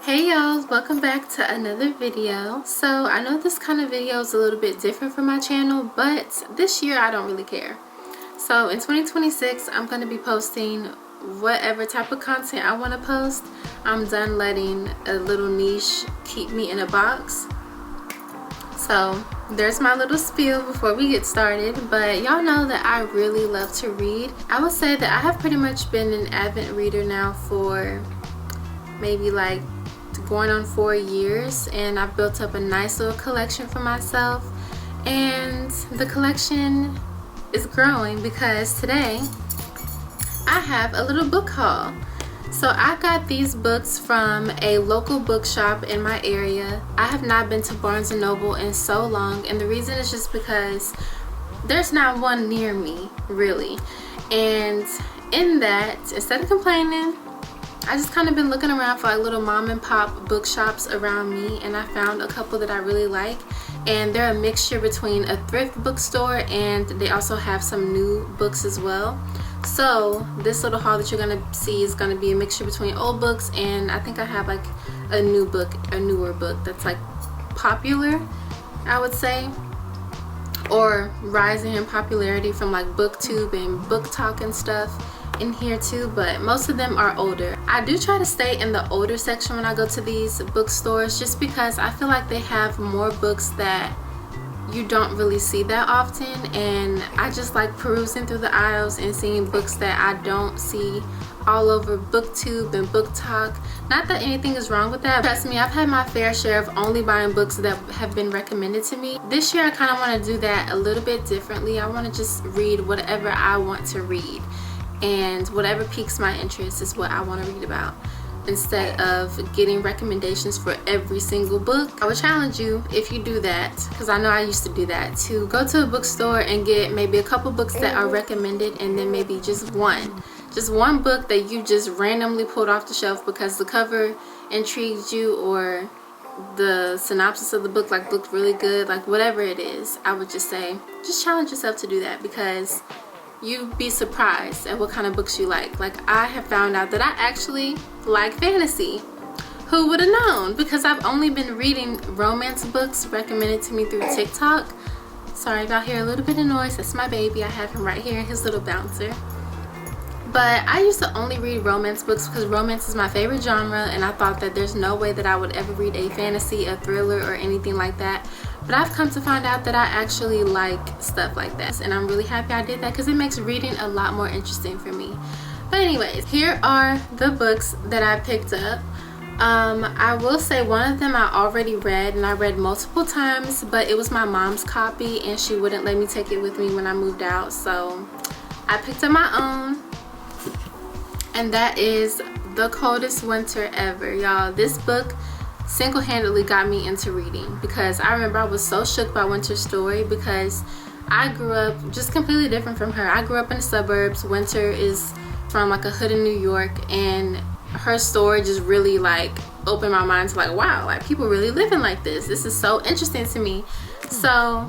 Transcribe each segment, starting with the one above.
Hey y'all, welcome back to another video. So I know this kind of video is a little bit different from my channel, but this year I don't really care. So in 2026 I'm going to be posting whatever type of content I want to post. I'm done letting a little niche keep me in a box. So there's my little spiel before we get started, but y'all know that I really love to read. I would say that I have pretty much been an avid reader now for maybe like going on 4 years, and I've built up a nice little collection for myself, and the collection is growing because today I have a little book haul. So I got these books from a local bookshop in my area. I have not been to Barnes & Noble in so long, and the reason is just because there's not one near me really. And in that, instead of complaining, I just kind of been looking around for like little mom and pop bookshops around me, and I found a couple that I really like, and they're a mixture between a thrift bookstore and they also have some new books as well. So this little haul that you're gonna see is gonna be a mixture between old books, and I think I have like a newer book that's like popular, I would say, or rising in popularity from like Booktube and Book Talk and stuff in here too, but most of them are older. I do try to stay in the older section when I go to these bookstores, just because I feel like they have more books that you don't really see that often, and I just like perusing through the aisles and seeing books that I don't see all over Booktube and Book Talk. Not that anything is wrong with that. Trust me, I've had my fair share of only buying books that have been recommended to me. This year I kind of want to do that a little bit differently. I want to just read whatever I want to read, and whatever piques my interest is what I want to read about, instead of getting recommendations for every single book. I would challenge you, if you do that, because I know I used to do that, to go to a bookstore and get maybe a couple books that are recommended, and then maybe just one book that you just randomly pulled off the shelf because the cover intrigued you, or the synopsis of the book like looked really good, like whatever it is. I would just say, just challenge yourself to do that, because you'd be surprised at what kind of books you like. Like, I have found out that I actually like fantasy. Who would have known? Because I've only been reading romance books recommended to me through TikTok. Sorry if y'all hear a little bit of noise. That's my baby. I have him right here in his little bouncer. But I used to only read romance books because romance is my favorite genre, and I thought that there's no way that I would ever read a fantasy, a thriller, or anything like that. But I've come to find out that I actually like stuff like that, and I'm really happy I did that because it makes reading a lot more interesting for me. But anyways, here are the books that I picked up. I will say one of them I already read, and I read multiple times, but it was my mom's copy and she wouldn't let me take it with me when I moved out, so I picked up my own, and that is The Coldest Winter Ever. Y'all, this book single-handedly got me into reading, because I remember I was so shook by Winter's story, because I grew up just completely different from her. I grew up in the suburbs. Winter is from like a hood in New York, and her story just really like opened my mind to like, wow, like people really living like this. This is so interesting to me. So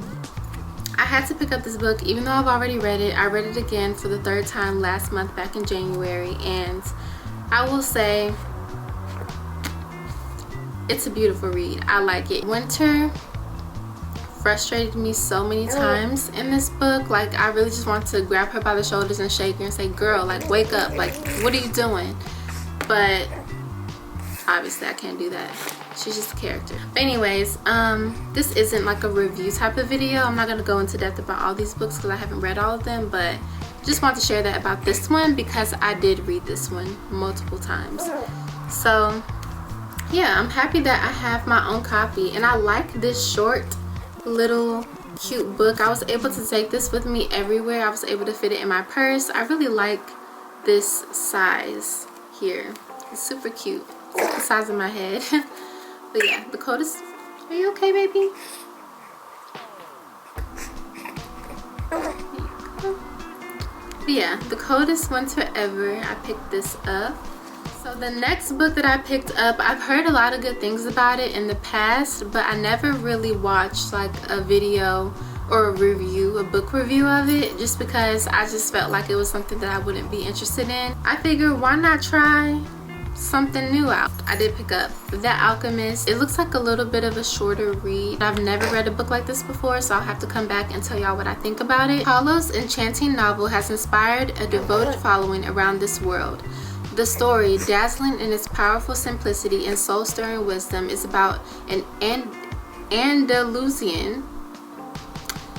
I had to pick up this book, even though I've already read it. I read it again for the 3rd time last month, back in January, and I will say it's a beautiful read. I like it. Winter frustrated me so many times in this book. Like, I really just want to grab her by the shoulders and shake her and say, girl, like, wake up, like, what are you doing? But obviously I can't do that. She's just a character. But anyways, this isn't like a review type of video. I'm not going to go into depth about all these books because I haven't read all of them, but just want to share that about this one because I did read this one multiple times. So yeah, I'm happy that I have my own copy, and I like this short little cute book. I was able to take this with me everywhere. I was able to fit it in my purse. I really like this size here. It's super cute. It's like the size of my head. But yeah, The Coldest. Are you okay, baby? But yeah, The Coldest Winter Ever. I picked this up. So the next book that I picked up, I've heard a lot of good things about it in the past, but I never really watched like a video or a review, a book review of it, just because I just felt like it was something that I wouldn't be interested in. I figured, why not try something new out. I did pick up The Alchemist. It looks like a little bit of a shorter read. I've never read a book like this before, so I'll have to come back and tell y'all what I think about it. Paulo's enchanting novel has inspired a devoted following around this world. The story, dazzling in its powerful simplicity and soul-stirring wisdom, is about an Andalusian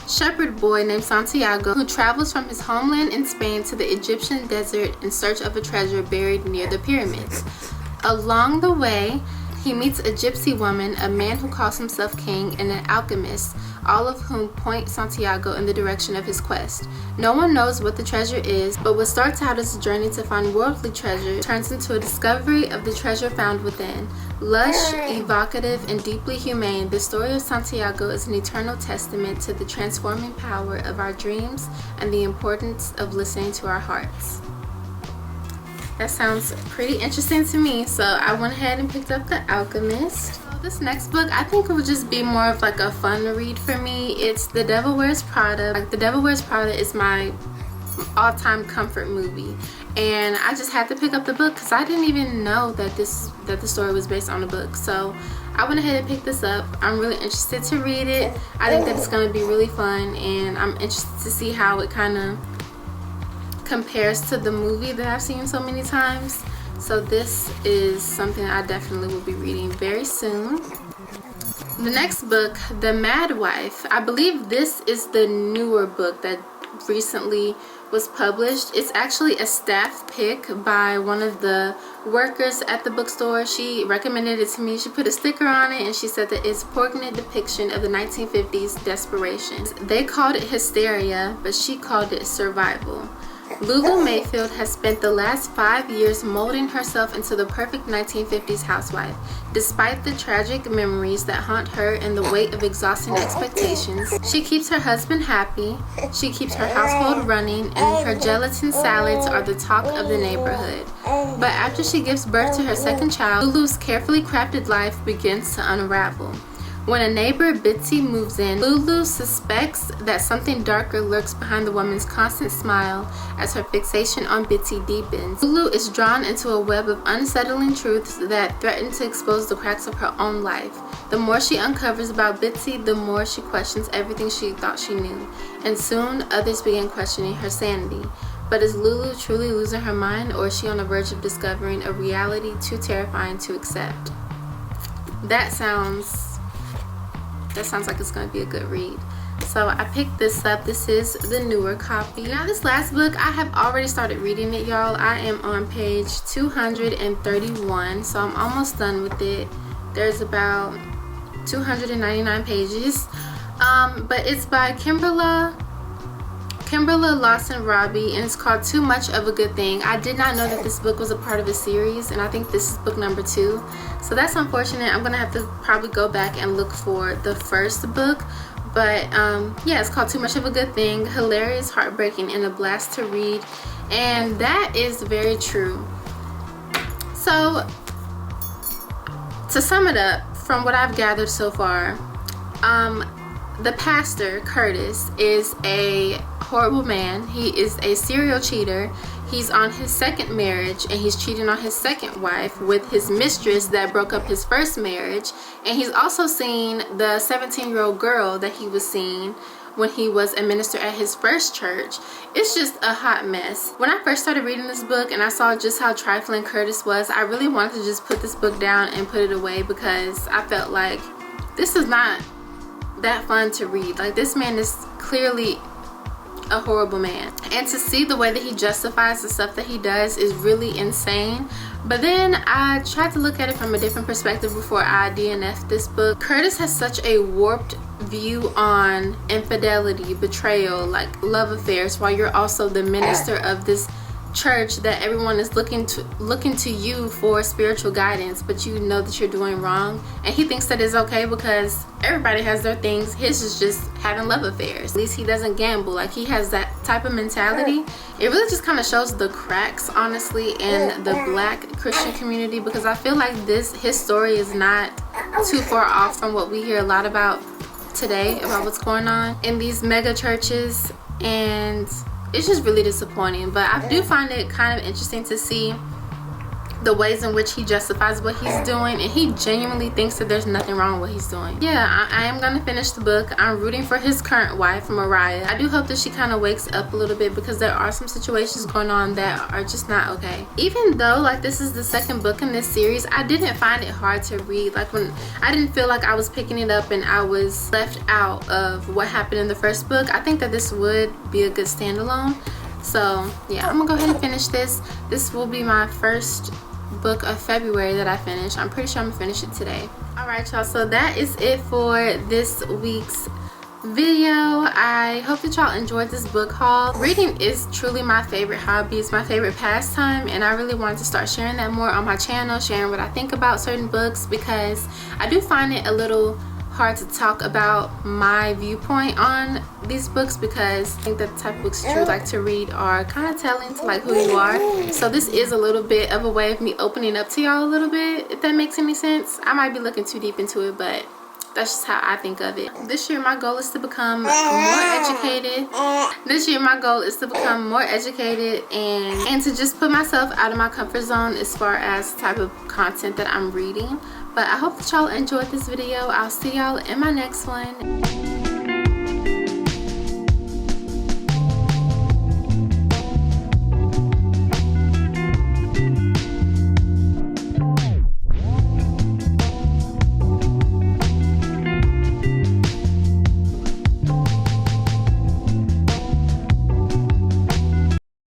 shepherd boy named Santiago who travels from his homeland in Spain to the Egyptian desert in search of a treasure buried near the pyramids. Along the way, he meets a gypsy woman, a man who calls himself king, and an alchemist, all of whom point Santiago in the direction of his quest. No one knows what the treasure is, but what starts out as a journey to find worldly treasure turns into a discovery of the treasure found within. Lush, evocative, and deeply humane, the story of Santiago is an eternal testament to the transforming power of our dreams and the importance of listening to our hearts. That sounds pretty interesting to me, so I went ahead and picked up The Alchemist. So this next book, I think it would just be more of like a fun read for me. It's The Devil Wears Prada. Like, The Devil Wears Prada is my all-time comfort movie, and I just had to pick up the book because I didn't even know that the story was based on a book. So I went ahead and picked this up. I'm really interested to read it. I think that it's going to be really fun, and I'm interested to see how it kind of compares to the movie that I've seen so many times. So this is something I definitely will be reading very soon. The next book, The Mad Wife. I believe this is the newer book that recently was published. It's actually a staff pick by one of the workers at the bookstore. She recommended it to me. She put a sticker on it and she said that it's a poignant depiction of the 1950s desperation. They called it hysteria, but she called it survival. Lulu Mayfield has spent the last 5 years molding herself into the perfect 1950s housewife. Despite the tragic memories that haunt her and the weight of exhausting expectations, she keeps her husband happy, she keeps her household running, and her gelatin salads are the talk of the neighborhood. But after she gives birth to her second child, Lulu's carefully crafted life begins to unravel. When a neighbor, Bitsy, moves in, Lulu suspects that something darker lurks behind the woman's constant smile as her fixation on Bitsy deepens. Lulu is drawn into a web of unsettling truths that threaten to expose the cracks of her own life. The more she uncovers about Bitsy, the more she questions everything she thought she knew, and soon others begin questioning her sanity. But is Lulu truly losing her mind, or is she on the verge of discovering a reality too terrifying to accept? That sounds like it's going to be a good read. So I picked this up. This is the newer copy. Now this last book, I have already started reading it, y'all. I am on page 231, so I'm almost done with it. There's about 299 pages. But it's by Kimberla Lawson Robbie, and it's called Too Much of a Good Thing. I did not know that this book was a part of a series, and I think this is book number 2. So that's unfortunate. I'm gonna have to probably go back and look for the first book. But yeah, it's called Too Much of a Good Thing. Hilarious, heartbreaking, and a blast to read. And that is very true. So to sum it up, from what I've gathered so far, the pastor, Curtis, is a horrible man. He is a serial cheater. He's on his second marriage, and he's cheating on his second wife with his mistress that broke up his first marriage. And he's also seen the 17-year-old girl that he was seeing when he was a minister at his first church. It's just a hot mess. When I first started reading this book and I saw just how trifling Curtis was, I really wanted to just put this book down and put it away, because I felt like this is not that fun to read. Like, this man is clearly a horrible man, and to see the way that he justifies the stuff that he does is really insane. But then I tried to look at it from a different perspective before I DNF'd this book. Curtis has such a warped view on infidelity, betrayal, like love affairs, while you're also the minister of this church that everyone is looking to you for spiritual guidance, but you know that you're doing wrong, and he thinks that it's okay because everybody has their things. His is just having love affairs. At least he doesn't gamble. Like, he has that type of mentality. It really just kind of shows the cracks, honestly, in the Black Christian community, because I feel like his story is not too far off from what we hear a lot about today, about what's going on in these mega churches. And it's just really disappointing. But I do find it kind of interesting to see the ways in which he justifies what he's doing, and he genuinely thinks that there's nothing wrong with what he's doing. Yeah, I am gonna finish the book. I'm rooting for his current wife, Mariah. I do hope that she kind of wakes up a little bit, because there are some situations going on that are just not okay. Even though like this is the second book in this series, I didn't find it hard to read. Like, when I didn't feel like I was picking it up and I was left out of what happened in the first book. I think that this would be a good standalone. So yeah, I'm gonna go ahead and finish this. This will be my first book of February that I finish. I'm pretty sure I'm gonna finish it today. All right, y'all, so that is it for this week's video. I hope that y'all enjoyed this book haul. Reading is truly my favorite hobby. It's my favorite pastime, and I really wanted to start sharing that more on my channel, sharing what I think about certain books, because I do find it a little hard to talk about my viewpoint on these books, because I think that the type of books that you like to read are kind of telling to like who you are. So this is a little bit of a way of me opening up to y'all a little bit, if that makes any sense. I might be looking too deep into it, but that's just how I think of it. This year my goal is to become more educated. This year my goal is to become more educated and to just put myself out of my comfort zone as far as the type of content that I'm reading. But I hope that y'all enjoyed this video. I'll see y'all in my next one.